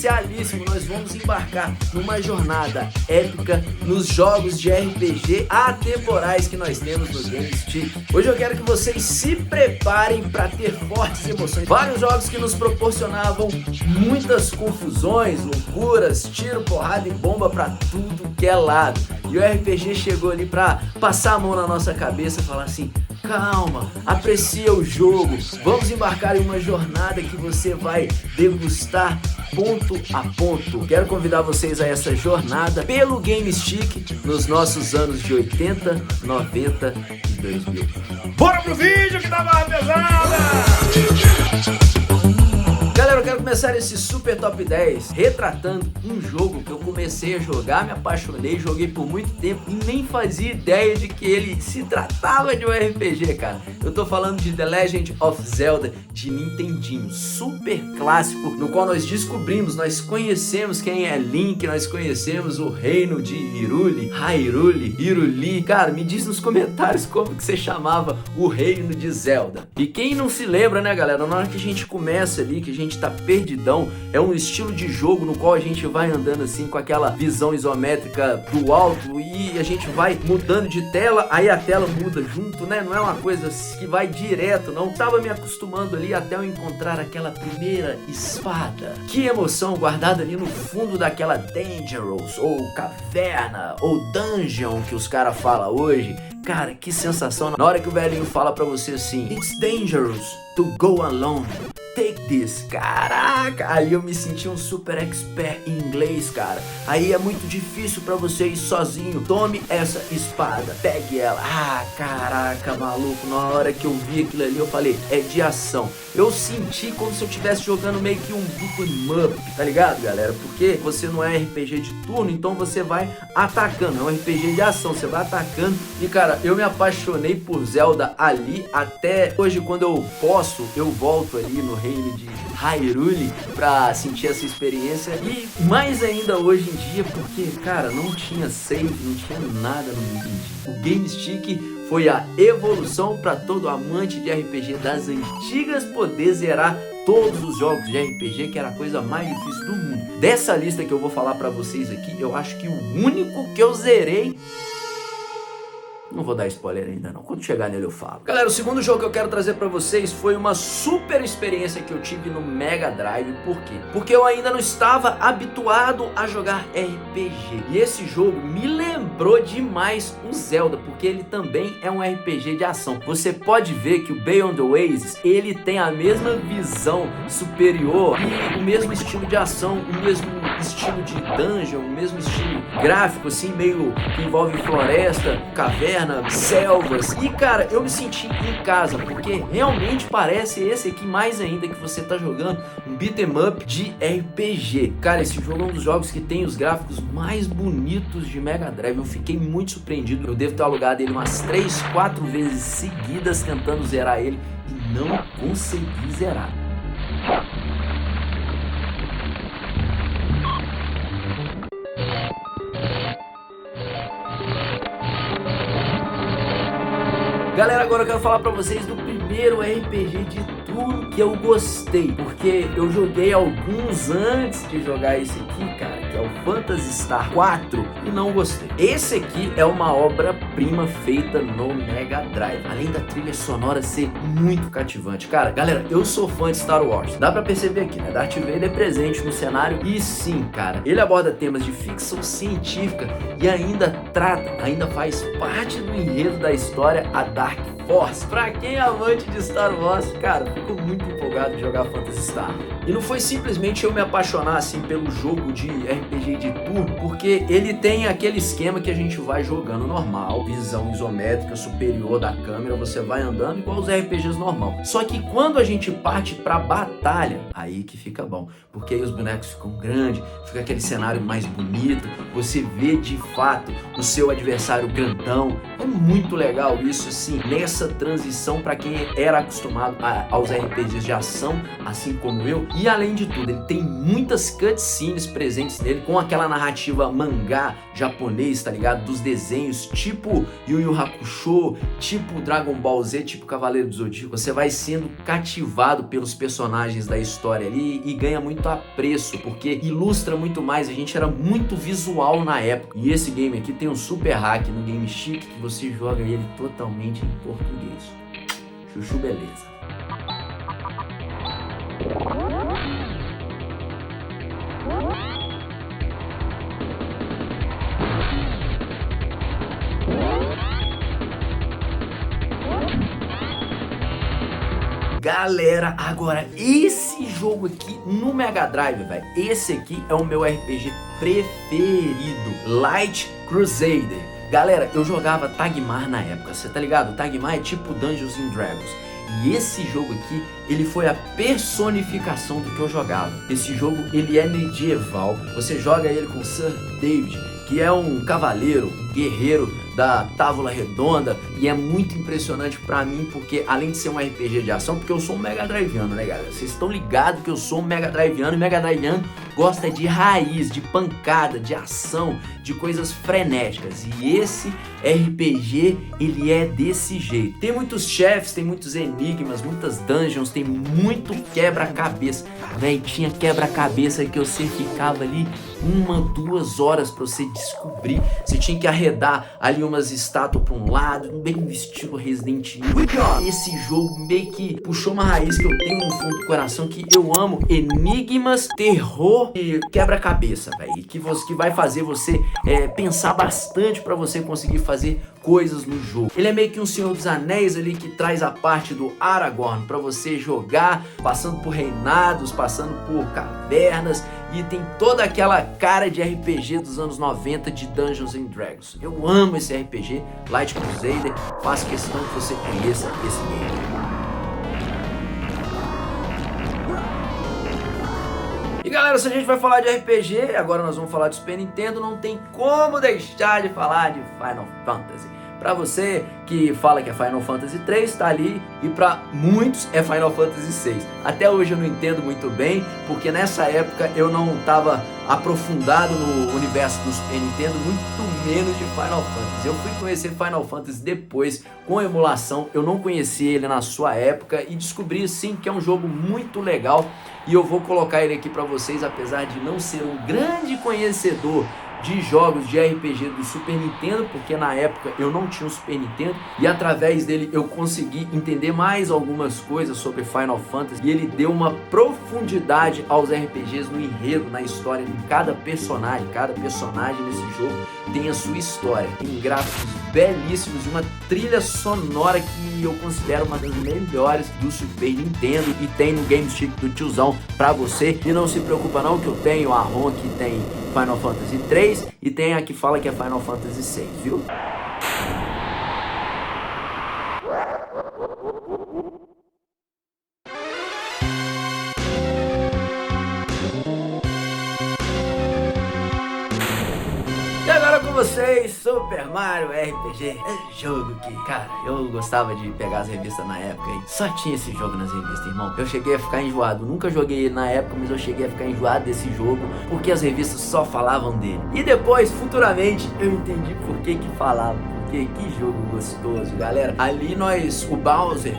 especialíssimo. Nós vamos embarcar numa jornada épica nos jogos de RPG atemporais que nós temos no GameStick. Hoje eu quero que vocês se preparem para ter fortes emoções. Vários jogos que nos proporcionavam muitas confusões, loucuras, tiro, porrada e bomba para tudo que é lado. E o RPG chegou ali para passar a mão na nossa cabeça e falar assim: calma, aprecia o jogo, vamos embarcar em uma jornada que você vai degustar ponto a ponto. Quero convidar vocês a essa jornada pelo GameStick nos nossos anos de 80, 90 e 2000. Bora pro vídeo que tá mais pesada! Galera, eu quero começar esse super top 10 retratando um jogo que eu comecei a jogar, me apaixonei, joguei por muito tempo e nem fazia ideia de que ele se tratava de um RPG, cara. Eu tô falando de The Legend of Zelda de Nintendinho, super clássico, no qual nós descobrimos, nós conhecemos quem é Link, nós conhecemos o reino de Hyrule. Cara, me diz nos comentários como que você chamava o reino de Zelda. E quem não se lembra, né, galera, na hora que a gente começa ali, que a gente tá perdidão, é um estilo de jogo no qual a gente vai andando assim com aquela visão isométrica do alto e a gente vai mudando de tela, aí a tela muda junto, né? Não é uma coisa que vai direto, não. Tava me acostumando ali até eu encontrar aquela primeira espada. Que emoção guardada ali no fundo daquela Dangerous, ou caverna, ou dungeon que os caras falam hoje. Cara, que sensação. Na hora que o velhinho fala pra você assim: It's dangerous to go alone. Take this. Caraca, ali eu me senti um super expert em inglês, cara. Aí é muito difícil pra você ir sozinho. Tome essa espada, pegue ela. Ah, caraca, maluco. Na hora que eu vi aquilo ali, eu falei: é de ação. Eu senti como se eu estivesse jogando meio que um beat'em up, tá ligado, galera? Porque você não é RPG de turno, então você vai atacando. É um RPG de ação, você vai atacando. E, cara, eu me apaixonei por Zelda ali. Até hoje, quando eu posso, eu volto ali no reino de Hyrule pra sentir essa experiência. E mais ainda hoje em dia, porque, cara, não tinha save, não tinha nada no Nintendo. O GameStick foi a evolução para todo amante de RPG das antigas poder zerar todos os jogos de RPG, que era a coisa mais difícil do mundo. Dessa lista que eu vou falar pra vocês aqui, eu acho que o único que eu zerei... Não vou dar spoiler ainda não, quando chegar nele eu falo. Galera, o segundo jogo que eu quero trazer pra vocês foi uma super experiência que eu tive no Mega Drive. Por quê? Porque eu ainda não estava habituado a jogar RPG. E esse jogo me lembrou demais o Zelda, porque ele também é um RPG de ação. Você pode ver que o Beyond the Oasis, ele tem a mesma visão superior e o mesmo estilo de ação, o mesmo estilo de dungeon, o mesmo estilo gráfico, assim, meio que envolve floresta, caverna, selvas. E, cara, eu me senti em casa, porque realmente parece esse aqui, mais ainda, que você tá jogando um beat'em up de RPG. Cara, esse jogo é um dos jogos que tem os gráficos mais bonitos de Mega Drive. Eu fiquei muito surpreendido. Eu devo ter alugado ele umas 3, 4 vezes seguidas tentando zerar ele e não consegui zerar. Galera, agora eu quero falar pra vocês do primeiro RPG de turno que eu gostei, porque eu joguei alguns antes de jogar esse aqui, cara, que é o Phantasy Star 4, e não gostei. Esse aqui é uma obra-prima feita no Mega Drive, além da trilha sonora ser muito cativante. Cara, galera, eu sou fã de Star Wars, dá pra perceber aqui, né? Darth Vader é presente no cenário, e sim, cara, ele aborda temas de ficção científica e ainda faz parte do enredo da história a Dark Force. Pra quem é amante de Star Wars, cara, fico muito empolgado de jogar Phantasy Star. E não foi simplesmente eu me apaixonar assim pelo jogo de RPG de turno, porque ele tem aquele esquema que a gente vai jogando normal, visão isométrica superior da câmera, você vai andando igual os RPGs normal. Só que quando a gente parte pra batalha, aí que fica bom, porque aí os bonecos ficam grandes, fica aquele cenário mais bonito, você vê de fato o seu adversário grandão. É muito legal isso, assim, nessa transição para quem era acostumado aos RPGs de ação, assim como eu, E além de tudo, ele tem muitas cutscenes presentes nele, com aquela narrativa mangá japonês, tá ligado? Dos desenhos, tipo Yu Yu Hakusho, tipo Dragon Ball Z, tipo Cavaleiro do Zodíaco. Você vai sendo cativado pelos personagens da história ali e ganha muito apreço, porque ilustra muito mais. A gente era muito visual na época. E esse game aqui tem um super hack no Game Chic que você joga ele totalmente em português. Chuchu beleza. Galera, agora esse jogo aqui no Mega Drive, velho, esse aqui é o meu RPG preferido, Light Crusader. Galera, eu jogava Tagmar na época, você tá ligado? Tagmar é tipo Dungeons and Dragons. E esse jogo aqui, ele foi a personificação do que eu jogava. Esse jogo, ele é medieval. Você joga ele com Sir David, que é um cavaleiro, um guerreiro da Távola Redonda, e é muito impressionante pra mim, porque além de ser um RPG de ação, porque eu sou um Mega Driviano, né, galera? Vocês estão ligados que eu sou um Mega Driviano, e Mega Driviano gosta de raiz, de pancada, de ação, de coisas frenéticas. E esse RPG, ele é desse jeito. Tem muitos chefes, tem muitos enigmas, muitas dungeons, tem muito quebra-cabeça. Véi, tinha quebra-cabeça que você ficava ali 1, 2 horas pra você descobrir. Você tinha que arredar ali umas estátuas pra um lado, bem no estilo Resident Evil. Esse jogo meio que puxou uma raiz que eu tenho no fundo do coração, que eu amo. Enigmas, terror e quebra-cabeça, velho. Que vai fazer você pensar bastante pra você conseguir fazer coisas no jogo. Ele é meio que um Senhor dos Anéis ali, que traz a parte do Aragorn pra você jogar, passando por reinados, passando por cavernas, e tem toda aquela cara de RPG dos anos 90 de Dungeons and Dragons. Eu amo esse RPG, Light Crusader, faço questão que você conheça esse game. E galera, se a gente vai falar de RPG, agora nós vamos falar de Super Nintendo, não tem como deixar de falar de Final Fantasy. Pra você que fala que é Final Fantasy 3, tá ali, e pra muitos é Final Fantasy 6. Até hoje eu não entendo muito bem, porque nessa época eu não tava aprofundado no universo do Super Nintendo, muito menos de Final Fantasy. Eu fui conhecer Final Fantasy depois, com emulação, eu não conhecia ele na sua época, e descobri sim que é um jogo muito legal, e eu vou colocar ele aqui pra vocês, apesar de não ser um grande conhecedor de jogos de RPG do Super Nintendo, porque na época eu não tinha um Super Nintendo, e através dele eu consegui entender mais algumas coisas sobre Final Fantasy, e ele deu uma profundidade aos RPGs no enredo, na história de cada personagem nesse jogo tem a sua história, tem gráficos belíssimos e uma trilha sonora que eu considero uma das melhores do Super Nintendo, e tem no Game Chic do tiozão pra você. E não se preocupa não, que eu tenho a ROM que tem Final Fantasy 3 e tem a que fala que é Final Fantasy 6, viu? E agora com vocês, Super Mario RPG. Esse jogo que, cara, eu gostava de pegar as revistas na época e só tinha esse jogo nas revistas, irmão. Eu cheguei a ficar enjoado, nunca joguei ele na época, mas eu cheguei a ficar enjoado desse jogo porque as revistas só falavam dele. E depois, futuramente, eu entendi por que falavam. Que jogo gostoso, galera. Ali o Bowser,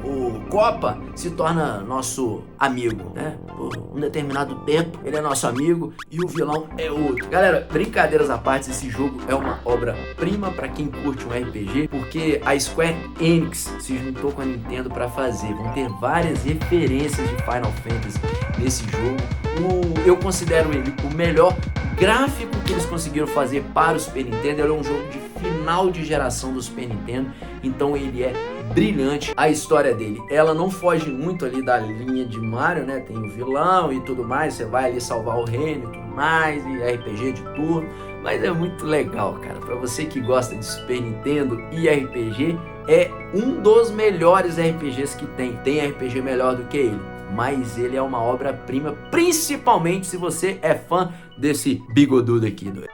o Copa se torna nosso amigo, né? Por um determinado tempo, ele é nosso amigo e o vilão é outro. Galera, brincadeiras à parte, esse jogo é uma obra-prima pra quem curte um RPG, porque a Square Enix se juntou com a Nintendo pra fazer. Vão ter várias referências de Final Fantasy nesse jogo. Eu considero ele o melhor gráfico que eles conseguiram fazer para o Super Nintendo. Ele é um jogo de final de geração do Super Nintendo, então ele é brilhante. A história dele, ela não foge muito ali da linha de Mario, né? Tem o vilão e tudo mais, você vai ali salvar o reino e tudo mais, e RPG de turno, mas é muito legal, cara. Pra você que gosta de Super Nintendo e RPG, é um dos melhores RPGs que tem. Tem RPG melhor do que ele, mas ele é uma obra-prima, principalmente se você é fã desse bigodudo aqui, doido.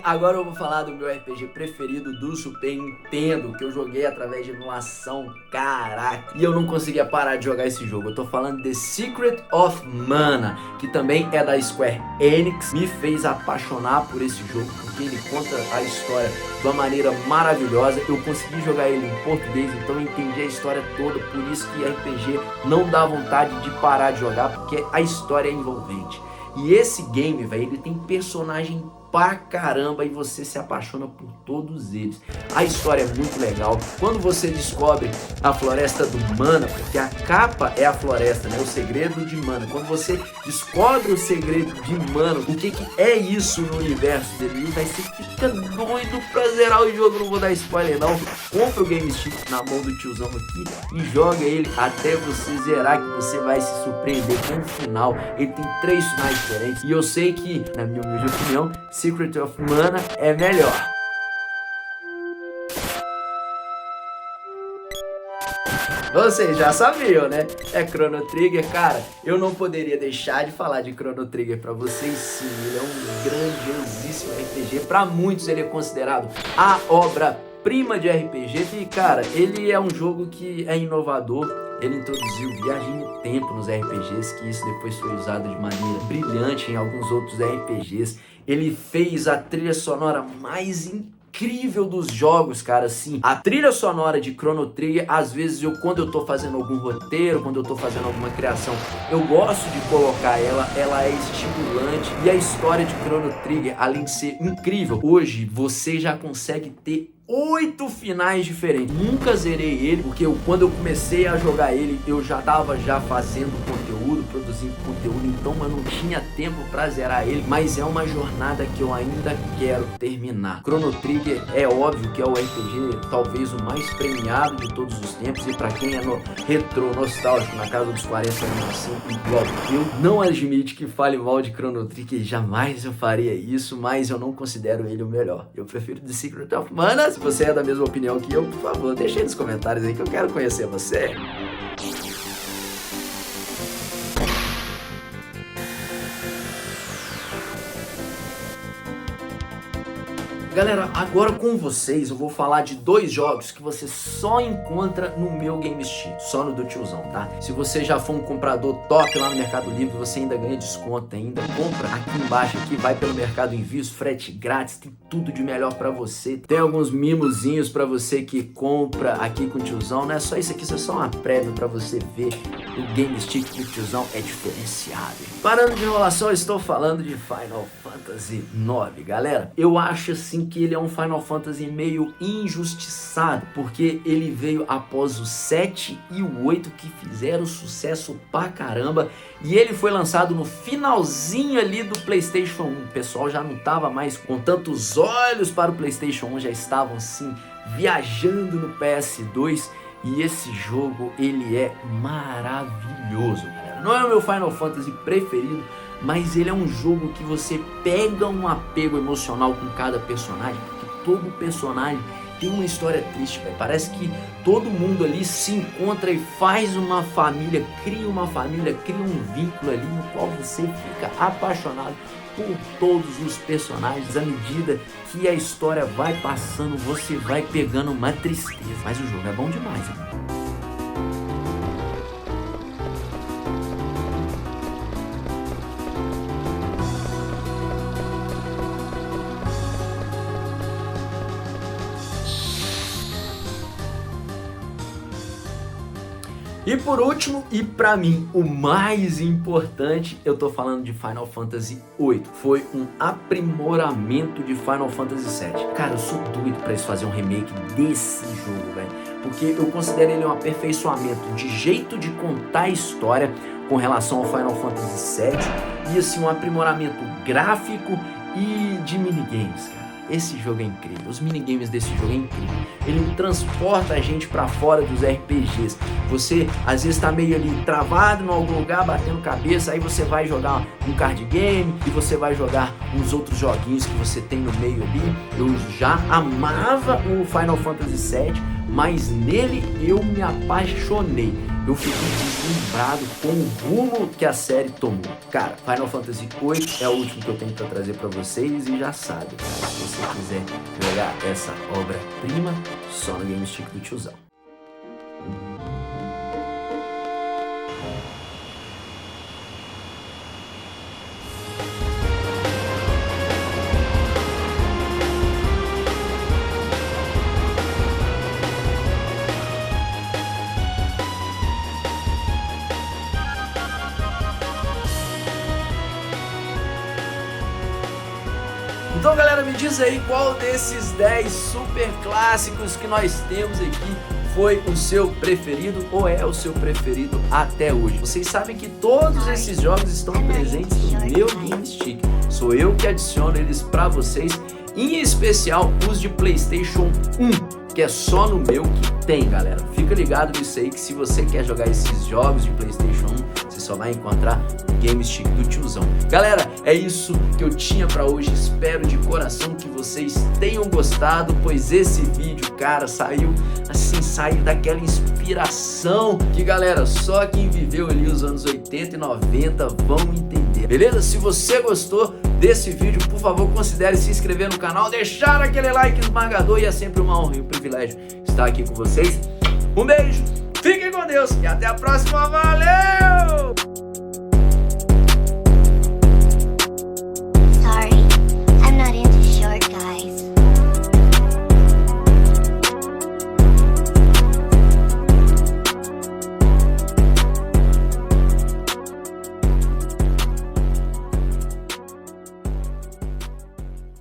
Agora eu vou falar do meu RPG preferido do Super Nintendo, que eu joguei através de emulação, caraca. E eu não conseguia parar de jogar esse jogo. Eu tô falando de Secret of Mana, que também é da Square Enix. Me fez apaixonar por esse jogo, porque ele conta a história de uma maneira maravilhosa. Eu consegui jogar ele em português, então eu entendi a história toda. Por isso que RPG não dá vontade de parar de jogar, porque a história é envolvente. E esse game, velho, ele tem personagem pra caramba e você se apaixona por todos eles. A história é muito legal. Quando você descobre a floresta do Mana, porque a capa é a floresta, né? O segredo de Mana. Quando você descobre o segredo de Mana, o que é isso no universo dele, aí você fica doido pra zerar o jogo. Não vou dar spoiler não. Compra o Game Stick na mão do tiozão aqui e joga ele até você zerar, que você vai se surpreender com o final. Ele tem 3 finais diferentes e eu sei que, na minha humilde opinião, Secret of Mana é melhor. Vocês já sabiam, né? É Chrono Trigger, cara. Eu não poderia deixar de falar de Chrono Trigger pra vocês, sim. Ele é um grandiosíssimo RPG. Pra muitos ele é considerado a obra-prima de RPG. E, cara, ele é um jogo que é inovador. Ele introduziu viagem no tempo nos RPGs, que isso depois foi usado de maneira brilhante em alguns outros RPGs. Ele fez a trilha sonora mais incrível dos jogos, cara, assim. A trilha sonora de Chrono Trigger, às vezes quando eu tô fazendo algum roteiro, quando eu tô fazendo alguma criação, eu gosto de colocar ela é estimulante. E a história de Chrono Trigger, além de ser incrível, hoje você já consegue ter 8 finais diferentes. Nunca zerei ele, porque quando eu comecei a jogar ele, eu já tava fazendo conteúdo, produzindo conteúdo, então eu não tinha tempo pra zerar ele, mas é uma jornada que eu ainda quero terminar. Chrono Trigger é óbvio que é o RPG talvez o mais premiado de todos os tempos, e pra quem é retrô, nostálgico, na casa dos 40 anos assim, igual eu, não admite que fale mal de Chrono Trigger, jamais eu faria isso, mas eu não considero ele o melhor. Eu prefiro The Secret of Mana. Se você é da mesma opinião que eu, por favor, deixa aí nos comentários aí que eu quero conhecer você. Galera, agora com vocês eu vou falar de 2 jogos que você só encontra no meu Game Stick, só no do tiozão, tá? Se você já for um comprador top lá no Mercado Livre, você ainda ganha desconto, ainda compra aqui embaixo, aqui vai pelo Mercado Envio, frete grátis, tem tudo de melhor pra você. Tem alguns mimozinhos pra você que compra aqui com o tiozão, não é só isso aqui, isso é só uma prévia pra você ver o Game Stick do tiozão é diferenciado. Parando de enrolação, eu estou falando de Final Fantasy IX, galera. Eu acho assim que ele é um Final Fantasy meio injustiçado, porque ele veio após o 7 e o 8 que fizeram sucesso pra caramba, e ele foi lançado no finalzinho ali do PlayStation 1. O pessoal já não tava mais com tantos olhos para o PlayStation 1, já estavam assim viajando no PS2, e esse jogo ele é maravilhoso, galera. Não é o meu Final Fantasy preferido, mas ele é um jogo que você pega um apego emocional com cada personagem, porque todo personagem tem uma história triste, velho. Parece que todo mundo ali se encontra e faz uma família, cria uma família, cria um vínculo ali no qual você fica apaixonado por todos os personagens. À medida que a história vai passando, você vai pegando uma tristeza, mas o jogo é bom demais, hein? E por último, e pra mim o mais importante, eu tô falando de Final Fantasy VIII. Foi um aprimoramento de Final Fantasy VII. Cara, eu sou doido pra eles fazerem um remake desse jogo, velho. Porque eu considero ele um aperfeiçoamento de jeito de contar a história com relação ao Final Fantasy VII. E assim, um aprimoramento gráfico e de minigames, cara. Esse jogo é incrível, os minigames desse jogo é incrível. Ele transporta a gente pra fora dos RPGs. Você às vezes tá meio ali travado em algum lugar, batendo cabeça, aí você vai jogar um card game e você vai jogar uns outros joguinhos que você tem no meio ali. Eu já amava o Final Fantasy VII, mas nele eu me apaixonei. eu fiquei deslumbrado com o rumo que a série tomou. Cara, Final Fantasy VIII é o último que eu tenho pra trazer pra vocês e já sabe, cara, se você quiser jogar essa obra-prima, só no Game Stick do tiozão. Então, galera, me diz aí qual desses 10 super clássicos que nós temos aqui foi o seu preferido ou é o seu preferido até hoje. Vocês sabem que todos esses jogos estão presentes no meu Game Stick. Sou eu que adiciono eles pra vocês, em especial os de PlayStation 1, que é só no meu que tem, galera. Fica ligado nisso aí, que se você quer jogar esses jogos de PlayStation 1, você só vai encontrar no Game Stick do tiozão. Galera, é isso que eu tinha pra hoje. Espero de coração que vocês tenham gostado, pois esse vídeo, cara, saiu daquela inspiração que, galera, só quem viveu ali os anos 80 e 90 vão entender, beleza? Se você gostou desse vídeo, por favor, considere se inscrever no canal, deixar aquele like esmagador, e é sempre uma honra e um privilégio estar aqui com vocês. Um beijo, fiquem com Deus e até a próxima, valeu!